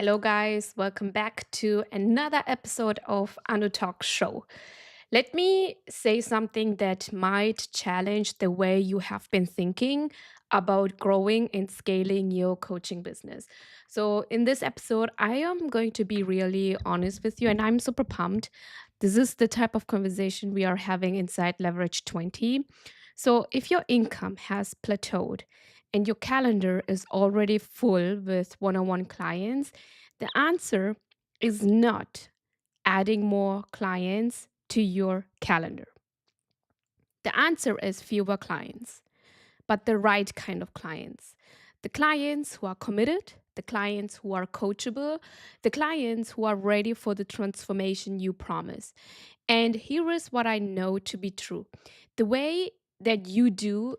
Hello, guys. Welcome back to another episode of Anu Talk Show. Let me say something that might challenge the way you have been thinking about growing and scaling your coaching business. So, in this episode, I am going to be really honest with you, and I'm super pumped. This is the type of conversation we are having inside Leverage 20. So, if your income has plateaued and your calendar is already full with one on one clients, the answer is not adding more clients to your calendar. The answer is fewer clients, but the right kind of clients. The clients who are committed, the clients who are coachable, the clients who are ready for the transformation you promise. And here is what I know to be true: the way that you do,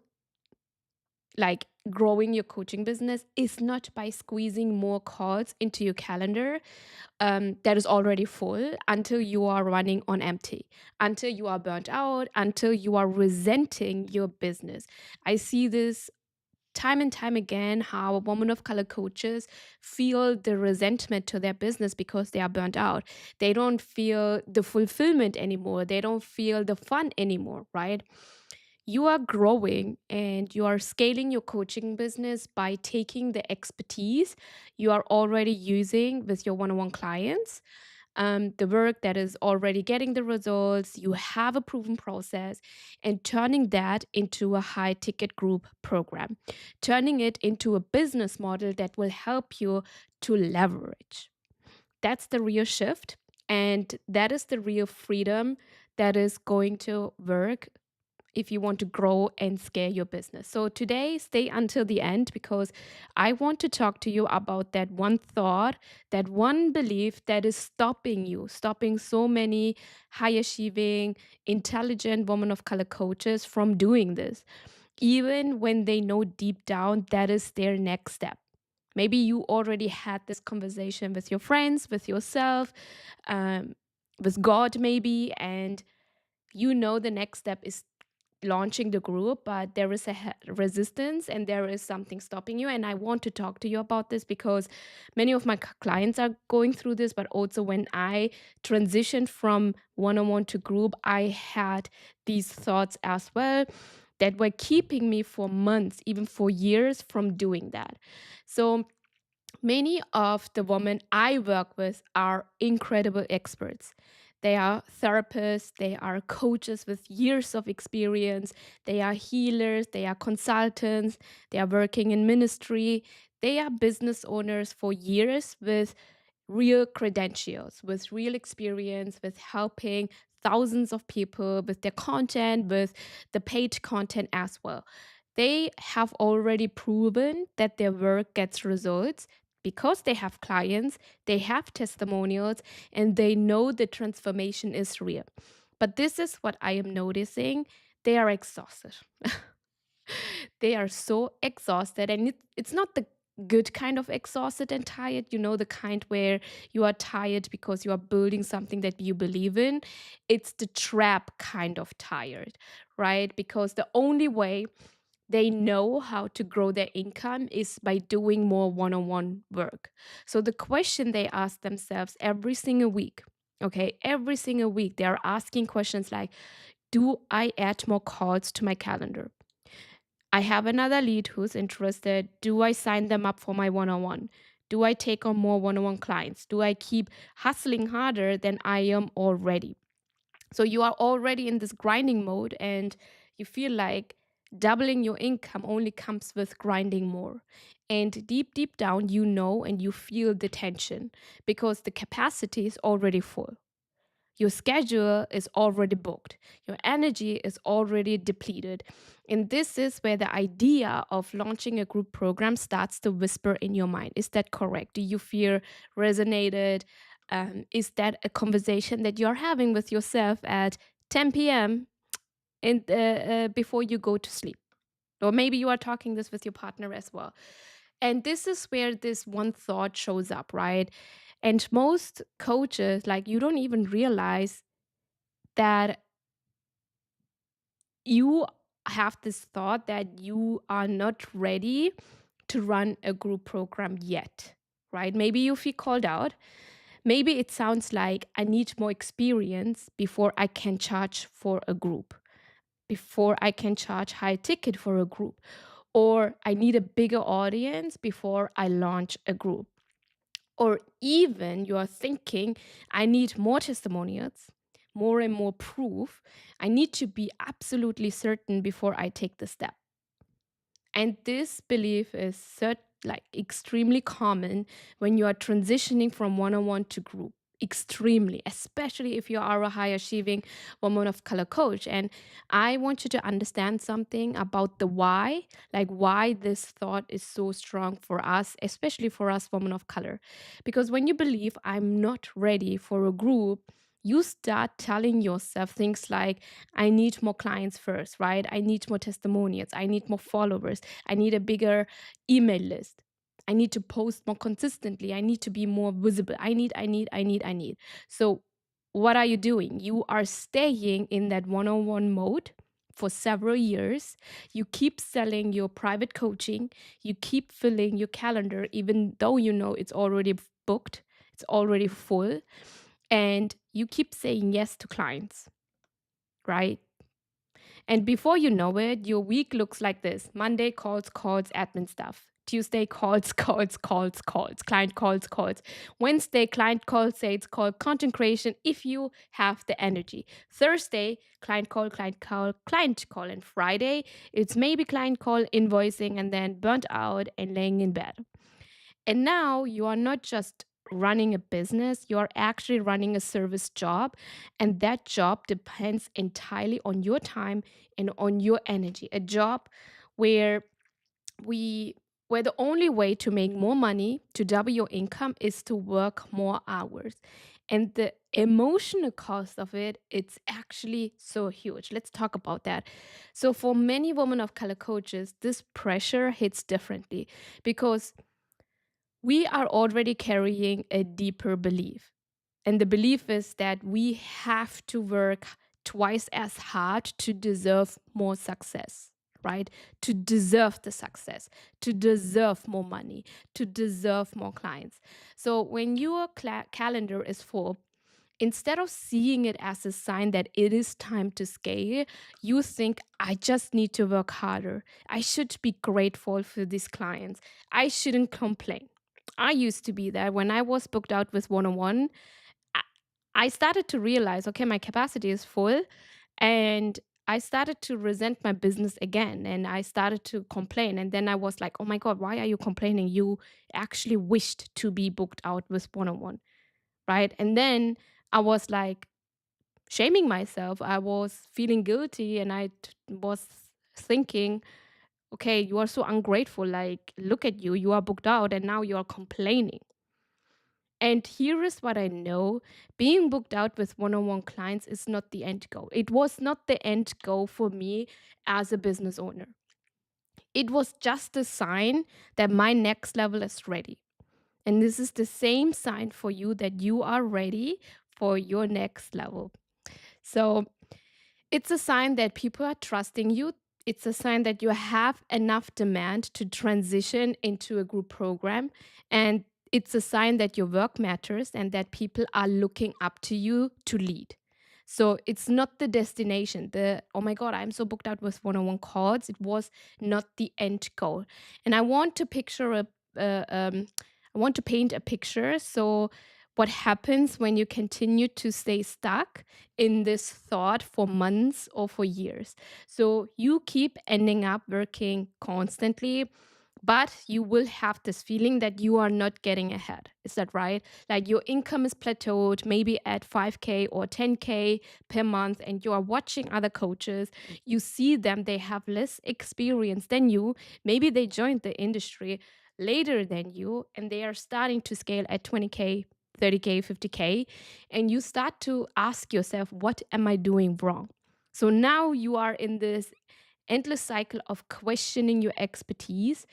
like, growing your coaching business is not by squeezing more calls into your calendar that is already full until you are running on empty, until you are burnt out, until you are resenting your business. I see this time and time again, how women of color coaches feel the resentment to their business because they are burnt out. They don't feel the fulfillment anymore. They don't feel the fun anymore, right? You are growing and you are scaling your coaching business by taking the expertise you are already using with your one on one clients, the work that is already getting the results. You have a proven process, and turning that into a high ticket group program, turning it into a business model that will help you to leverage. That's the real shift. And that is the real freedom that is going to work if you want to grow and scale your business. So today, stay until the end because I want to talk to you about that one thought, that one belief that is stopping you, stopping so many high achieving, intelligent women of color coaches from doing this, even when they know deep down that is their next step. Maybe you already had this conversation with your friends, with yourself, um, with God, maybe, and you know the next step is launching the group, but there is a resistance and there is something stopping you. And I want to talk to you about this because many of my clients are going through this, but also when I transitioned from one on one to group, I had these thoughts as well that were keeping me for months, even for years, from doing that. So, many of the women I work with are incredible experts. They are therapists, they are coaches with years of experience, they are healers, they are consultants, they are working in ministry, they are business owners for years with real credentials, with real experience, with helping thousands of people with their content, with the paid content as well. They have already proven that their work gets results because they have clients, they have testimonials, and they know the transformation is real. But this is what I am noticing: they are exhausted. They are so exhausted, and it's not the good kind of exhausted and tired, the kind where you are tired because you are building something that you believe in. It's the trap kind of tired, right? Because the only way they know how to grow their income is by doing more one on one work. So the question they ask themselves every single week, okay, every single week, they are asking questions like: do I add more calls to my calendar? I have another lead who's interested. Do I sign them up for my one on one? Do I take on more one on one clients? Do I keep hustling harder than I am already? So you are already in this grinding mode and you feel like doubling your income only comes with grinding more. And deep, deep down, you know and you feel the tension because the capacity is already full. Your schedule is already booked. Your energy is already depleted. And this is where the idea of launching a group program starts to whisper in your mind. Is that correct? Do you feel resonated? Is that a conversation that you're having with yourself at 10 p.m. Before you go to sleep? Or maybe you are talking this with your partner as well. And this is where this one thought shows up, right? And most coaches, like, you don't even realize that you have this thought that you are not ready to run a group program yet, right? Maybe you feel called out. Maybe it sounds like I need more experience before I can charge for a group, before I can charge high ticket for a group, or I need a bigger audience before I launch a group. Or even you are thinking, I need more testimonials, more and more proof. I need to be absolutely certain before I take the step. And this belief is like extremely common when you are transitioning from one-on-one to group. Extremely, especially if you are a high achieving woman of color coach. And I want you to understand something about the why, like why this thought is so strong for us, especially for us women of color. Because when you believe I'm not ready for a group, you start telling yourself things like, I need more clients first, right? I need more testimonials. I need more followers. I need a bigger email list. I need to post more consistently. I need to be more visible. I need. So, what are you doing? You are staying in that one on one mode for several years. You keep selling your private coaching. You keep filling your calendar, even though you know it's already booked, it's already full. And you keep saying yes to clients, right? And before you know it, your week looks like this: Monday, calls, calls, admin stuff. Tuesday, calls, calls, calls, calls, client calls, calls. Wednesday, client call, sales call, content creation if you have the energy. Thursday, client call, client call, client call. And Friday, it's maybe client call, invoicing, and then burnt out and laying in bed. And now you are not just running a business, you are actually running a service job. And that job depends entirely on your time and on your energy. A job where we where the only way to make more money, to double your income, is to work more hours. And the emotional cost of it, it's actually so huge. Let's talk about that. So for many women of color coaches, this pressure hits differently because we are already carrying a deeper belief. And the belief is that we have to work twice as hard to deserve more success, right? To deserve the success, to deserve more money, to deserve more clients. So when your calendar is full, instead of seeing it as a sign that it is time to scale, you think, I just need to work harder. I should be grateful for these clients. I shouldn't complain. I used to be that when I was booked out with one on one. I started to realize, okay, my capacity is full. And I started to resent my business again. And I started to complain. And then I was like, oh my God, why are you complaining? You actually wished to be booked out with one on one, right? And then I was like shaming myself. I was feeling guilty. And was thinking, okay, you are so ungrateful. Like, look at you. You are booked out and now you are complaining. And here is what I know: being booked out with one on one clients is not the end goal. It was not the end goal for me as a business owner. It was just a sign that my next level is ready. And this is the same sign for you that you are ready for your next level. So it's a sign that people are trusting you. It's a sign that you have enough demand to transition into a group program. And it's a sign that your work matters and that people are looking up to you to lead. So it's not the destination. Oh my God, I'm so booked out with one on one calls. It was not the end goal. And uh, um, I want to paint a picture. So, what happens when you continue to stay stuck in this thought for months or for years? So you keep ending up working constantly, but you will have this feeling that you are not getting ahead. Is that right? Like your income is plateaued, maybe at 5K or 10K per month, and you are watching other coaches. You see them, they have less experience than you. Maybe they joined the industry later than you, and they are starting to scale at 20K, 30K, 50K. And you start to ask yourself, what am I doing wrong? So now you are in this endless cycle of questioning your expertise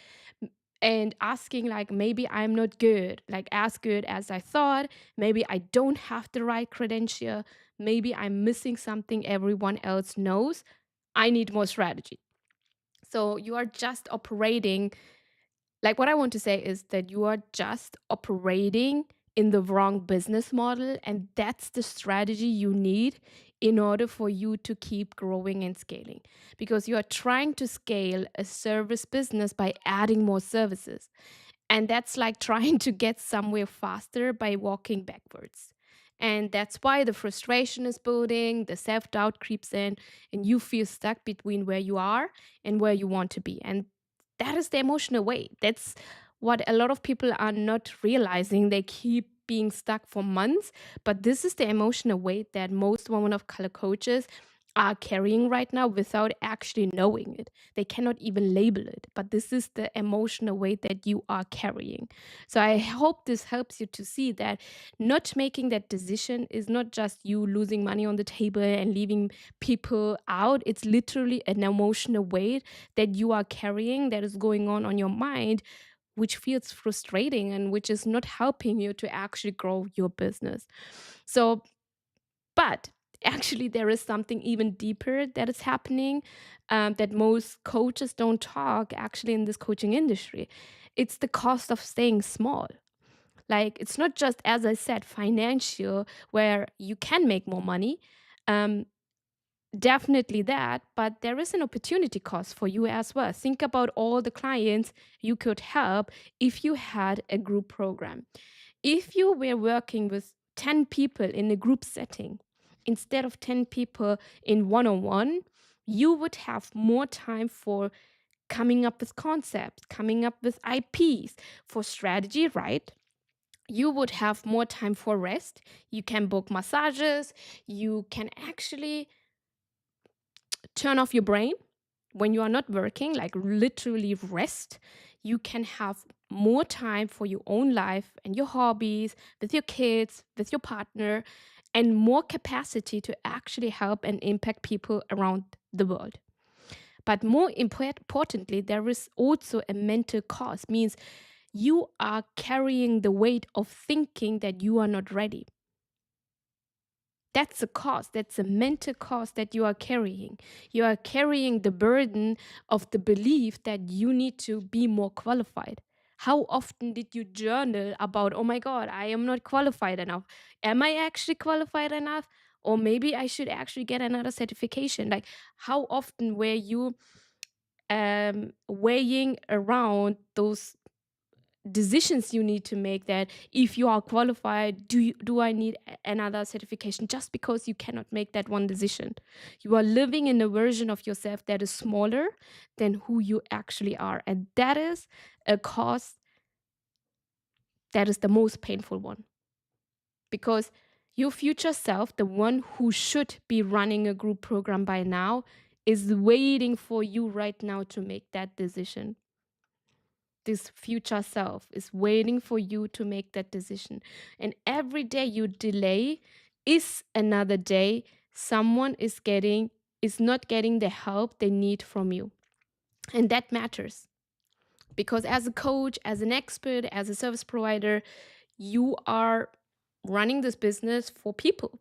and asking, like, maybe I'm not good, like as good as I thought. Maybe I don't have the right credential. Maybe I'm missing something everyone else knows. I need more strategy. So you are just operating Like, what I want to say is that you are just operating in the wrong business model, and that's the strategy you need in order for you to keep growing and scaling. Because you are trying to scale a service business by adding more services. And that's like trying to get somewhere faster by walking backwards. And that's why the frustration is building, the self doubt creeps in, and you feel stuck between where you are and where you want to be. And that is the emotional weight. That's what a lot of people are not realizing. They keep being stuck for months, but this is the emotional weight that most women of color coaches are carrying right now without actually knowing it. They cannot even label it, but this is the emotional weight that you are carrying. So I hope this helps you to see that not making that decision is not just you losing money on the table and leaving people out. It's literally an emotional weight that you are carrying that is going on your mind, which feels frustrating and which is not helping you to actually grow your business. So, but actually, there is something even deeper that is happening, that most coaches don't talk actually in this coaching industry. It's the cost of staying small. Like, it's not just, as I said, financial, where you can make more money. Um, Definitely that, but there is an opportunity cost for you as well. Think about all the clients you could help if you had a group program. If you were working with 10 people in a group setting instead of 10 people in one on one, you would have more time for coming up with concepts, coming up with IPs, for strategy, right? You would have more time for rest. You can book massages. You can actually turn off your brain when you are not working, like literally rest. You can have more time for your own life and your hobbies, with your kids, with your partner, and more capacity to actually help and impact people around the world. But more importantly, there is also a mental cost, means you are carrying the weight of thinking that you are not ready. That's a cost. That's a mental cost that you are carrying. You are carrying the burden of the belief that you need to be more qualified. How often did you journal about, oh my God, I am not qualified enough? Am I actually qualified enough? Or maybe I should actually get another certification. Like, how often were you weighing around those decisions you need to make, that if you are qualified, do I need another certification, just because you cannot make that one decision? You are living in a version of yourself that is smaller than who you actually are, and that is a cost that is the most painful one, because your future self, the one who should be running a group program by now, is waiting for you right now to make that decision. This future self is waiting for you to make that decision. And every day you delay is another day someone is not getting the help they need from you. And that matters, because as a coach, as an expert, as a service provider, you are running this business for people,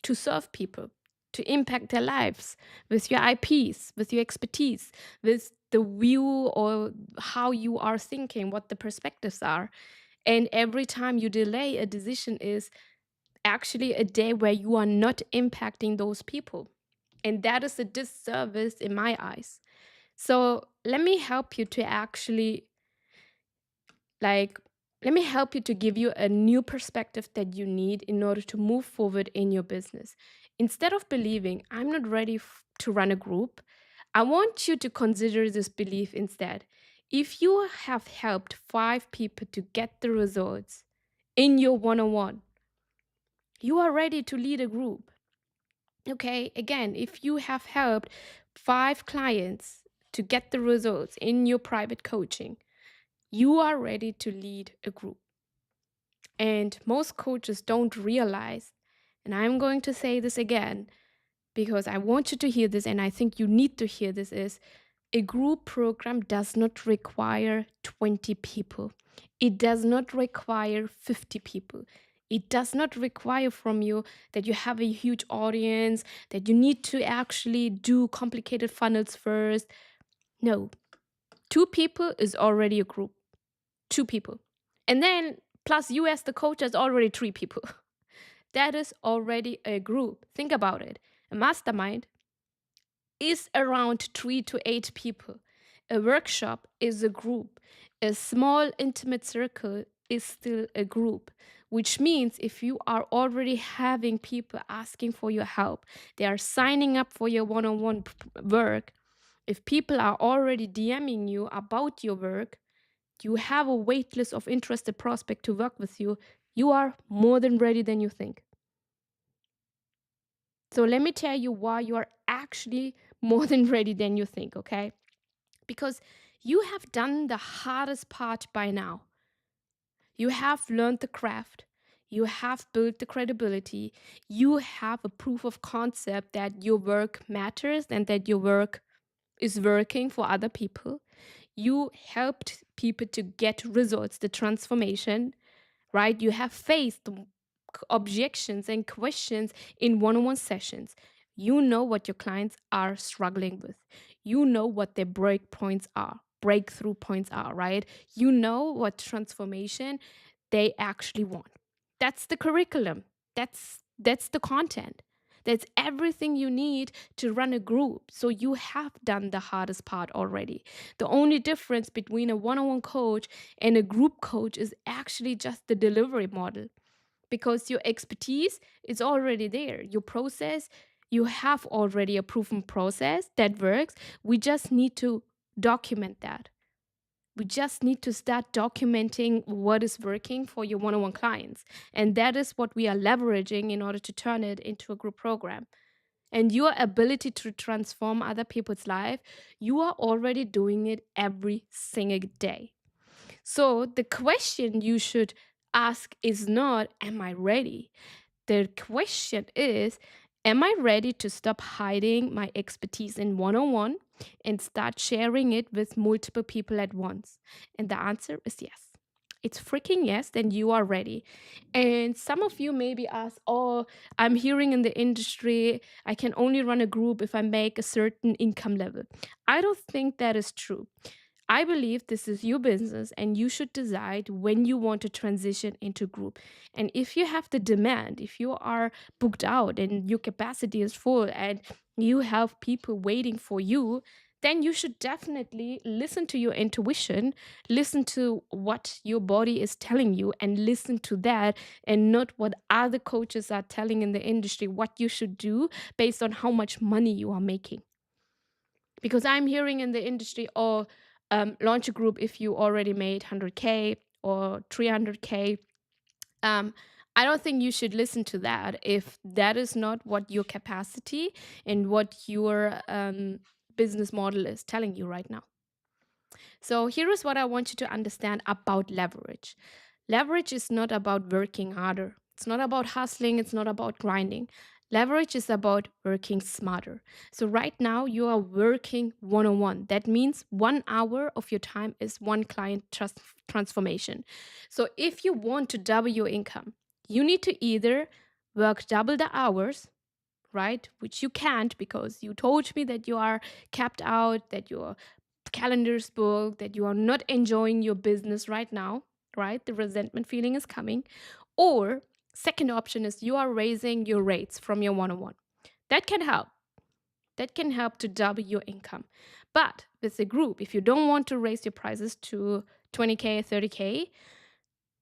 to serve people, to impact their lives with your IPs, with your expertise, with the view or how you are thinking, what the perspectives are. And every time you delay a decision is actually a day where you are not impacting those people. And that is a disservice in my eyes. So let me help you to actually, like, let me help you to give you a new perspective that you need in order to move forward in your business. Instead of believing, I'm not ready to run a group, I want you to consider this belief instead. If you have helped 5 people to get the results in your one on one, you are ready to lead a group. Okay, again, if you have helped 5 clients to get the results in your private coaching, you are ready to lead a group. And most coaches don't realize, and I'm going to say this again because I want you to hear this and I think you need to hear this, is a group program does not require 20 people. It does not require 50 people. It does not require from you that you have a huge audience, that you need to actually do complicated funnels first. No, 2 people is already a group. 2 people. And then plus you as the coach, that's already 3 people. That is already a group. Think about it. A mastermind is around 3 to 8 people. A workshop is a group. A small intimate circle is still a group, which means if you are already having people asking for your help, they are signing up for your one on one work. If people are already DMing you about your work, you have a wait list of interested prospects to work with you, you are more than ready than you think. So let me tell you why you are actually more than ready than you think, okay? Because you have done the hardest part by now. You have learned the craft. You have built the credibility. You have a proof of concept that your work matters and that your work is working for other people. You helped people to get results, the transformation, right? You have faced objections and questions in one on one sessions. You know what your clients are struggling with. You know what their breakthrough points are, right? You know what transformation they actually want. That's the curriculum. That's the content. That's everything you need to run a group. So you have done the hardest part already. The only difference between a one on one coach and a group coach is actually just the delivery model, because your expertise is already there. Your process, you have already a proven process that works. We just need to document that. We just need to start documenting what is working for your one on one clients. And that is what we are leveraging in order to turn it into a group program. And your ability to transform other people's life, you are already doing it every single day. So the question you should ask is not, am I ready? The question is, am I ready to stop hiding my expertise in one on one and start sharing it with multiple people at once? And the answer is yes. It's freaking yes, then you are ready. And some of you maybe ask, oh, I'm hearing in the industry, I can only run a group if I make a certain income level. I don't think that is true. I believe this is your business and you should decide when you want to transition into group. And if you have the demand, if you are booked out and your capacity is full and you have people waiting for you, then you should definitely listen to your intuition, listen to what your body is telling you, and listen to that and not what other coaches are telling in the industry what you should do based on how much money you are making. Because I'm hearing in the industry, oh, launch a group if you already made 100K or 300K. um, I don't think you should listen to that if that is not what your capacity and what your business model is telling you right now. So here is what I want you to understand about leverage. Leverage is not about working harder. It's not about hustling. It's not about grinding. Leverage is about working smarter. So right now you are working one on one. That means 1 hour of your time is one client transformation. So if you want to double your income, you need to either work double the hours, right? Which you can't because you told me that you are capped out, that your calendar's booked, that you are not enjoying your business right now, right? The resentment feeling is coming. Or second option is you are raising your rates from your one on one. That can help. That can help to double your income. But with a group, if you don't want to raise your prices to 20K, 30K,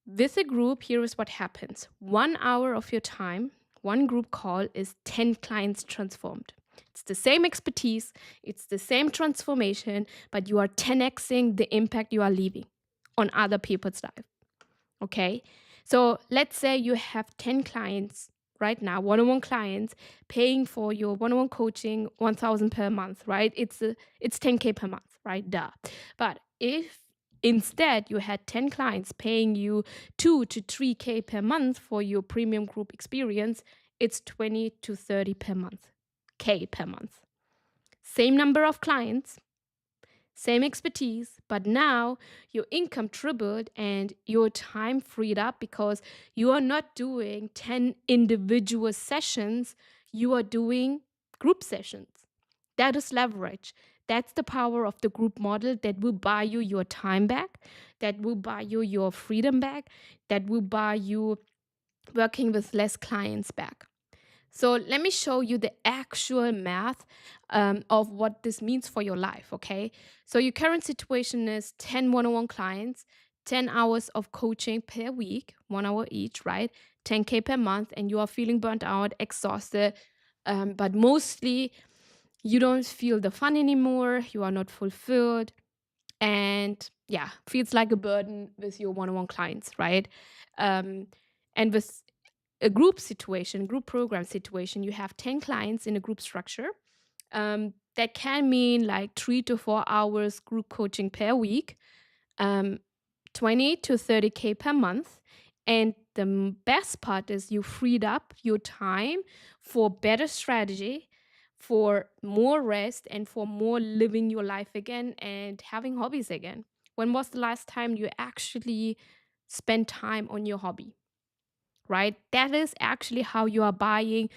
with a group, here is what happens. 1 hour of your time, one group call is 10 clients transformed. It's the same expertise, it's the same transformation, but you are 10xing the impact you are leaving on other people's life. Okay? So let's say you have 10 clients right now, one-on-one clients paying for your one-on-one coaching 1,000 per month, right? It's 10K per month, right? Duh. But if instead you had 10 clients paying you 2 to 3K per month for your premium group experience, it's 20 to 30 per month. K per month. Same number of clients, same expertise, but now your income tripled and your time freed up because you are not doing 10 individual sessions, you are doing group sessions. That is leverage. That's the power of the group model that will buy you your time back, that will buy you your freedom back, that will buy you working with less clients back. So let me show you the actual math of what this means for your life, okay? So your current situation is 10 one-on-one clients, 10 hours of coaching per week, 1 hour each, right? 10K per month, and you are feeling burnt out, exhausted, but mostly you don't feel the fun anymore, you are not fulfilled, and yeah, feels like a burden with your one-on-one clients, right? Um, and with a group situation, group program situation, you have 10 clients in a group structure. That can mean like 3 to 4 hours group coaching per week, um, 20 to 30K per month. And the best part is you freed up your time for better strategy, for more rest, and for more living your life again and having hobbies again. When was the last time you actually spent time on your hobby? Right? That is actually how you are buying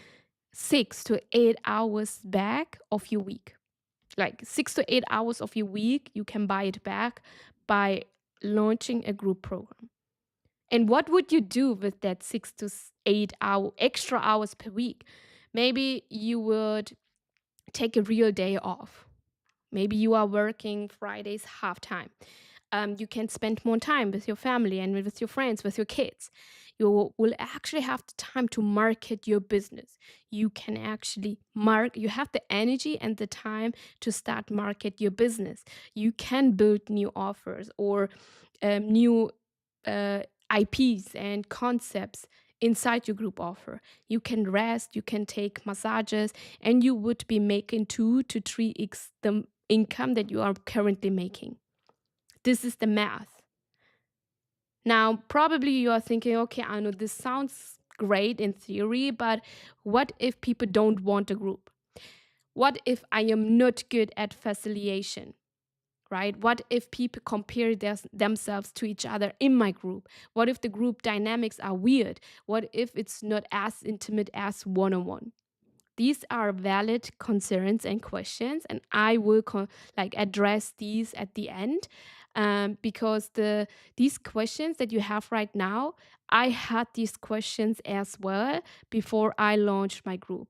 6 to 8 hours back of your week. Like 6 to 8 hours of your week, you can buy it back by launching a group program. And what would you do with that 6 to 8 hour extra hours per week? Maybe you would take a real day off. Maybe you are working Fridays half time. You can spend more time with your family and with your friends, with your kids. You will actually have the time to market your business. You can actually you have the energy and the time to start market your business. You can build new offers or new uh, IPs and concepts inside your group offer. You can rest, you can take massages, and you would be making 2 to 3x the income that you are currently making. This is the math. Now, probably you are thinking, okay, I know this sounds great in theory, but what if people don't want a group? What if I am not good at facilitation? Right? What if people compare themselves to each other in my group? What if the group dynamics are weird? What if it's not as intimate as one on one? These are valid concerns and questions, and I will address these at the end, because these questions that you have right now, I had these questions as well before I launched my group.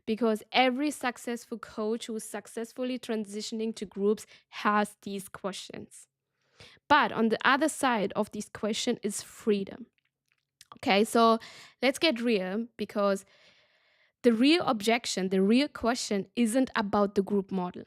Because every successful coach who's successfully transitioning to groups has these questions. But on the other side of this question is freedom. Okay, so let's get real, because the real objection, the real question isn't about the group model.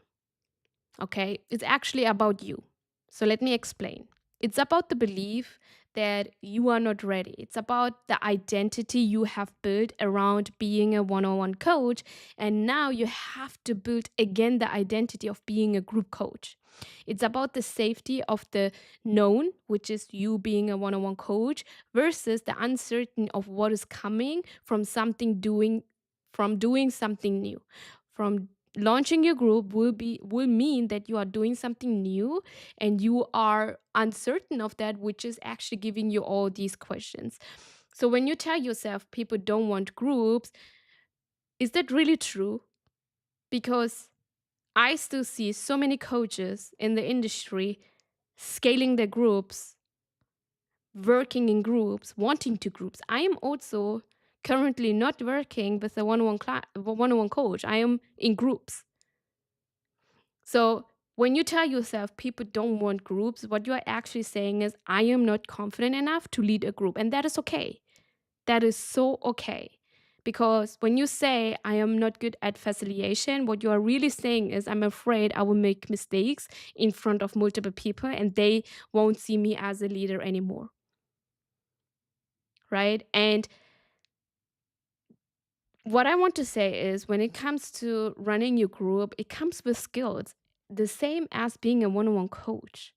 Okay, it's actually about you. So let me explain. It's about the belief that you are not ready. It's about the identity you have built around being a one on one coach. And now you have to build again the identity of being a group coach. It's about the safety of the known, which is you being a one on one coach, versus the uncertain of what is coming from doing something new. From launching your group will mean that you are doing something new and you are uncertain of that, which is actually giving you all these questions. So when you tell yourself people don't want groups, is that really true? Because I still see so many coaches in the industry scaling their groups, working in groups, wanting to groups. I am also currently not working with a one-on-one coach. I am in groups. So when you tell yourself people don't want groups, what you are actually saying is, I am not confident enough to lead a group. And that is okay. That is so okay. Because when you say, I am not good at facilitation, what you are really saying is, I'm afraid I will make mistakes in front of multiple people and they won't see me as a leader anymore. Right? And what I want to say is, when it comes to running your group, it comes with skills, the same as being a one on one coach.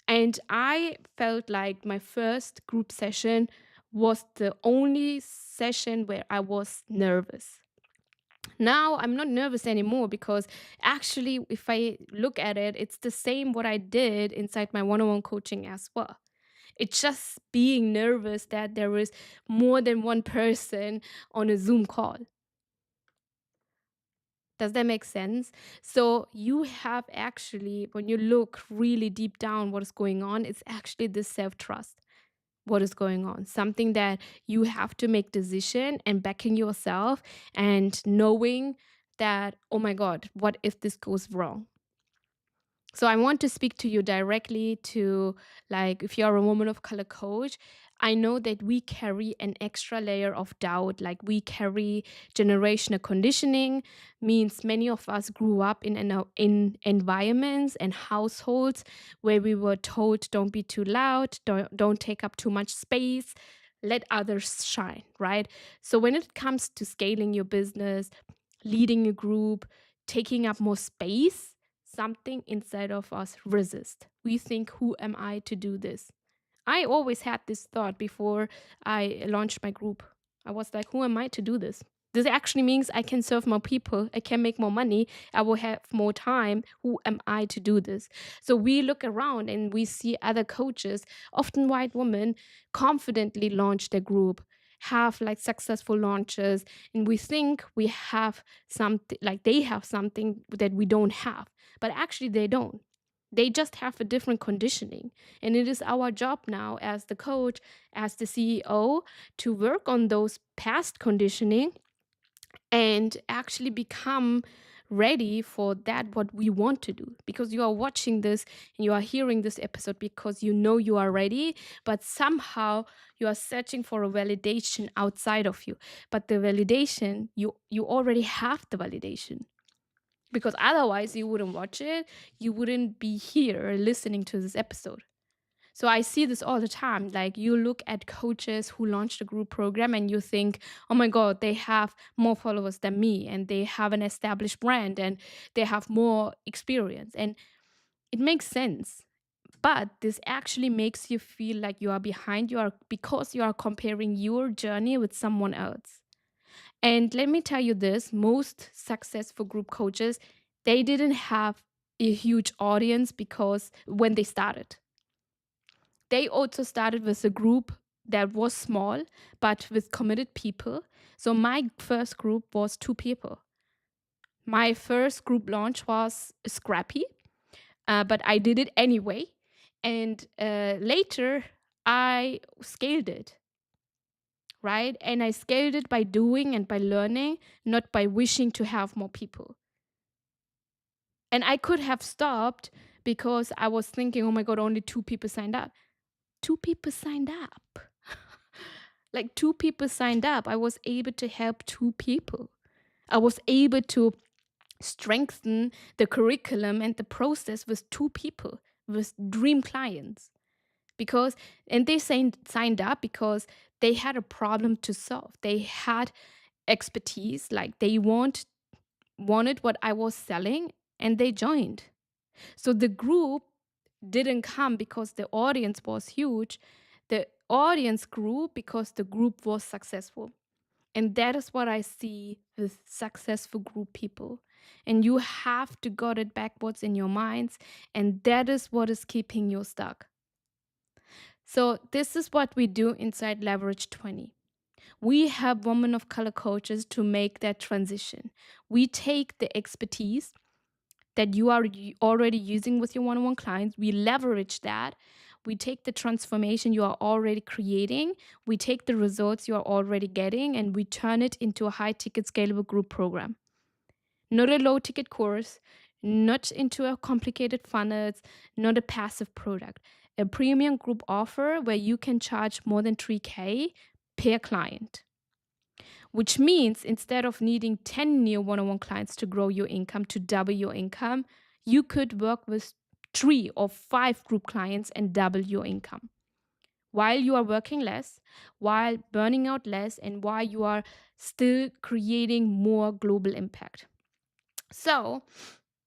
And I felt like my first group session was the only session where I was nervous. Now I'm not nervous anymore, because actually, if I look at it, it's the same what I did inside my one on one coaching as well. It's just being nervous that there is more than one person on a Zoom call. Does that make sense? So you have actually, when you look really deep down what is going on, it's actually this self-trust. What is going on? Something that you have to make decision and backing yourself and knowing that, oh my God, what if this goes wrong? So I want to speak to you directly to, like, if you're a woman of color coach, I know that we carry an extra layer of doubt. Like, we carry generational conditioning, means many of us grew up in environments and households where we were told, don't be too loud, don't take up too much space, let others shine, right? So when it comes to scaling your business, leading a group, taking up more space, something inside of us resist. We think, who am I to do this? I always had this thought before I launched my group. I was like, who am I to do this? This actually means I can serve more people. I can make more money. I will have more time. Who am I to do this? So we look around and we see other coaches, often white women, confidently launch their group, have like successful launches. And we think we have something, like they have something that we don't have. But actually, they don't. They just have a different conditioning. And it is our job now as the coach, as the CEO, to work on those past conditioning and actually become ready for that what we want to do, because you are watching this and you are hearing this episode because you know you are ready, but somehow you are searching for a validation outside of you. But the validation, you already have the validation, because otherwise you wouldn't watch it, you wouldn't be here listening to this episode. So I see this all the time. Like, you look at coaches who launched a group program and you think, oh my God, they have more followers than me and they have an established brand and they have more experience. And it makes sense. But this actually makes you feel like you are behind. You are, because you are comparing your journey with someone else. And let me tell you this, most successful group coaches, they didn't have a huge audience because when they started. They also started with a group that was small, but with committed people. So my first group was 2 people. My first group launch was scrappy, but I did it anyway. And later, I scaled it, right? And I scaled it by doing and by learning, not by wishing to have more people. And I could have stopped because I was thinking, oh my God, only 2 people signed up. 2 people signed up. Like, 2 people signed up. I was able to help 2 people. I was able to strengthen the curriculum and the process with 2 people, with dream clients. Because, and they signed up because they had a problem to solve. They had expertise, like they wanted what I was selling, and they joined. So the group didn't come because the audience was huge. The audience grew because the group was successful. And that is what I see with successful group people. And you have to got it backwards in your minds. And that is what is keeping you stuck. So this is what we do inside Leverage 20. We have women of color coaches to make that transition. We take the expertise that you are already using with your one-on-one clients. We leverage that. We take the transformation you are already creating. We take the results you are already getting, and we turn it into a high-ticket scalable group program. Not a low-ticket course, not into a complicated funnels, not a passive product. A premium group offer where you can charge more than 3K per client. Which means instead of needing 10 new one-on-one clients to grow your income, to double your income, you could work with 3 or 5 group clients and double your income. While you are working less, while burning out less, and while you are still creating more global impact. So,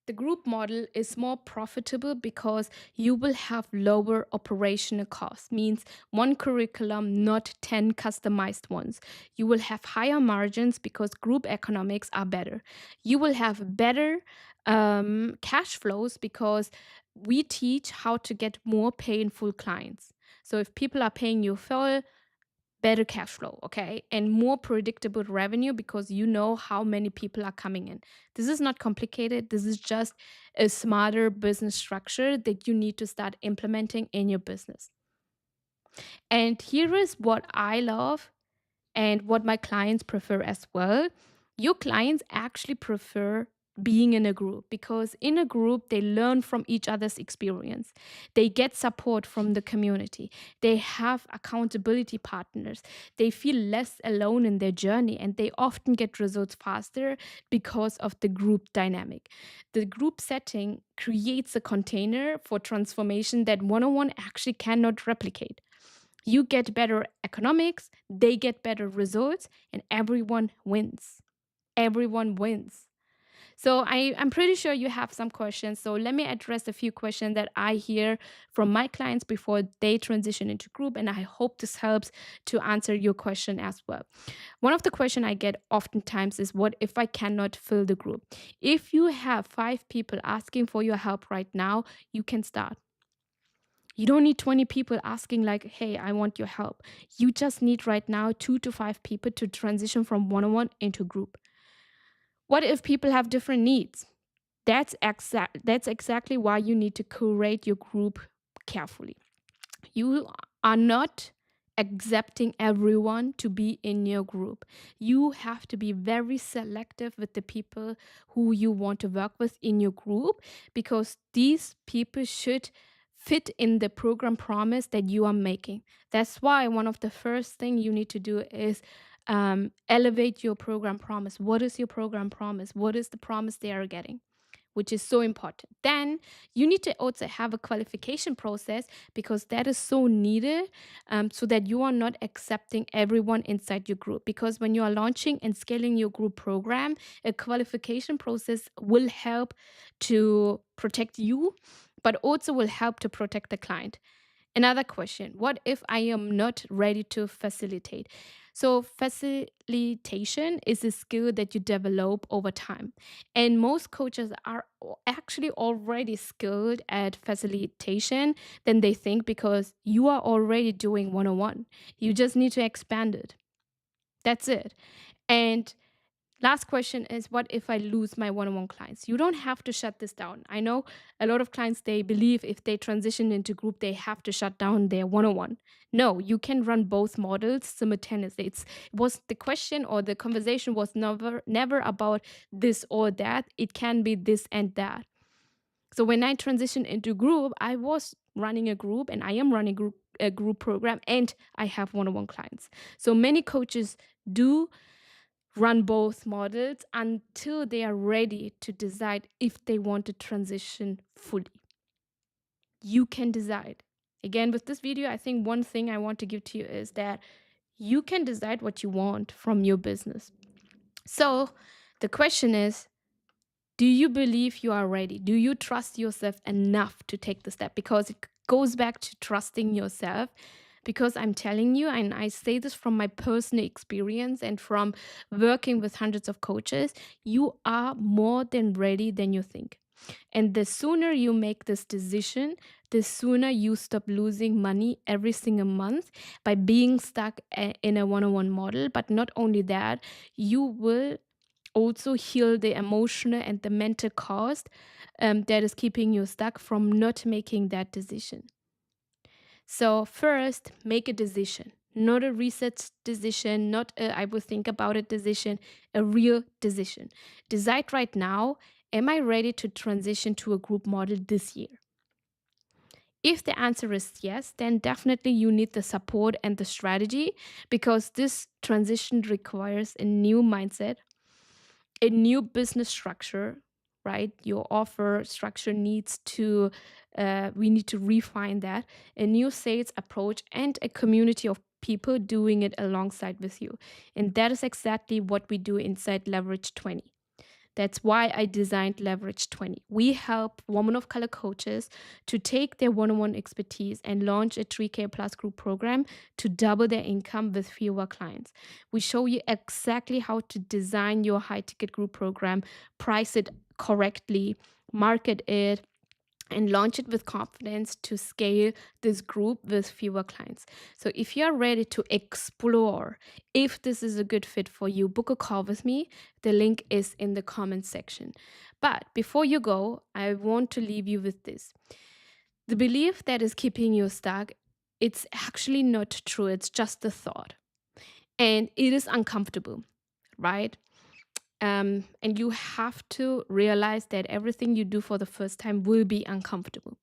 the group model is more profitable because you will have lower operational costs, means one curriculum, not 10 customized ones. You will have higher margins because group economics are better. You will have better cash flows because we teach how to get more pay in full clients. So if people are paying you full, better cash flow, okay, and more predictable revenue because you know how many people are coming in. This is not complicated. This is just a smarter business structure that you need to start implementing in your business. And here is what I love and what my clients prefer as well. Your clients actually prefer being in a group because in a group they learn from each other's experience. They get support from the community. They have accountability partners. They feel less alone in their journey and they often get results faster because of the group dynamic. The group setting creates a container for transformation that one-on-one actually cannot replicate. You get better economics, they get better results, and everyone wins. Everyone wins. So I'm pretty sure you have some questions. So let me address a few questions that I hear from my clients before they transition into group. And I hope this helps to answer your question as well. One of the questions I get oftentimes is, what if I cannot fill the group? If you have 5 people asking for your help right now, you can start. You don't need 20 people asking, like, hey, I want your help. You just need right now 2 to 5 people to transition from one on one into group. What if people have different needs? That's exactly why you need to curate your group carefully. You are not accepting everyone to be in your group. You have to be very selective with the people who you want to work with in your group because these people should fit in the program promise that you are making. That's why one of the first thing you need to do is elevate your program promise. What is your program promise? What is the promise they are getting? Which is so important. Then you need to also have a qualification process because that is so needed, so that you are not accepting everyone inside your group. Because when you are launching and scaling your group program, a qualification process will help to protect you, but also will help to protect the client. Another question: what if I am not ready to facilitate? So, facilitation is a skill that you develop over time. And most coaches are actually already skilled at facilitation than they think because you are already doing one on one. You just need to expand it. That's it. And last question is, what if I lose my one-on-one clients? You don't have to shut this down. I know a lot of clients, they believe if they transition into group, they have to shut down their one-on-one. No, you can run both models simultaneously. It was the question or the conversation was never about this or that. It can be this and that. So when I transitioned into group, I was running a group and I am running a group program and I have one-on-one clients. So many coaches do run both models until they are ready to decide if they want to transition fully. You can decide. Again, with this video, I think one thing I want to give to you is that you can decide what you want from your business. So the question is, do you believe you are ready? Do you trust yourself enough to take the step? Because it goes back to trusting yourself. Because I'm telling you, and I say this from my personal experience and from working with hundreds of coaches, you are more than ready than you think. And the sooner you make this decision, the sooner you stop losing money every single month by being stuck in a one on one model. But not only that, you will also heal the emotional and the mental cost that is keeping you stuck from not making that decision. So, first, make a decision, not a research decision, not a I will think about it decision, a real decision. Decide right now, am I ready to transition to a group model this year? If the answer is yes, then definitely you need the support and the strategy because this transition requires a new mindset, a new business structure, right? Your offer structure needs to, we need to refine that, a new sales approach, and a community of people doing it alongside with you. And that is exactly what we do inside Leverage 20. That's why I designed Leverage 20. We help women of color coaches to take their one on one expertise and launch a 3K plus group program to double their income with fewer clients. We show you exactly how to design your high ticket group program, price it correctly, market it, and launch it with confidence to scale this group with fewer clients. So, if you're ready to explore if this is a good fit for you, book a call with me. The link is in the comment section. But before you go, I want to leave you with this: the belief that is keeping you stuck, it's actually not true. It's just a thought. And it is uncomfortable, right? And you have to realize that everything you do for the first time will be uncomfortable.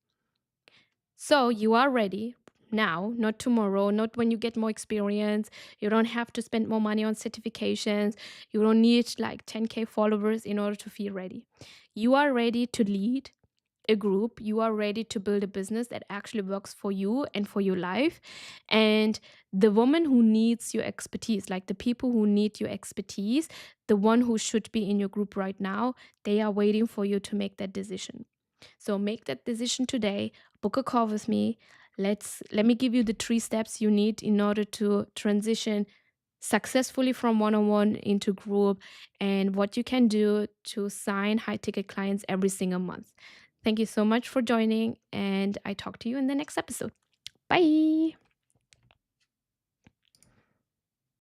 So you are ready now, not tomorrow, not when you get more experience. You don't have to spend more money on certifications. You don't need like 10K followers in order to feel ready. You are ready to lead a group. You are ready to build a business that actually works for you and for your life. And the woman who needs your expertise, like the people who need your expertise, the one who should be in your group right now, they are waiting for you to make that decision. So make that decision today. Book a call with me. Let me give you the 3 steps you need in order to transition successfully from one-on-one into group, and what you can do to sign high ticket clients every single month. Thank you so much for joining, and I talk to you in the next episode. Bye.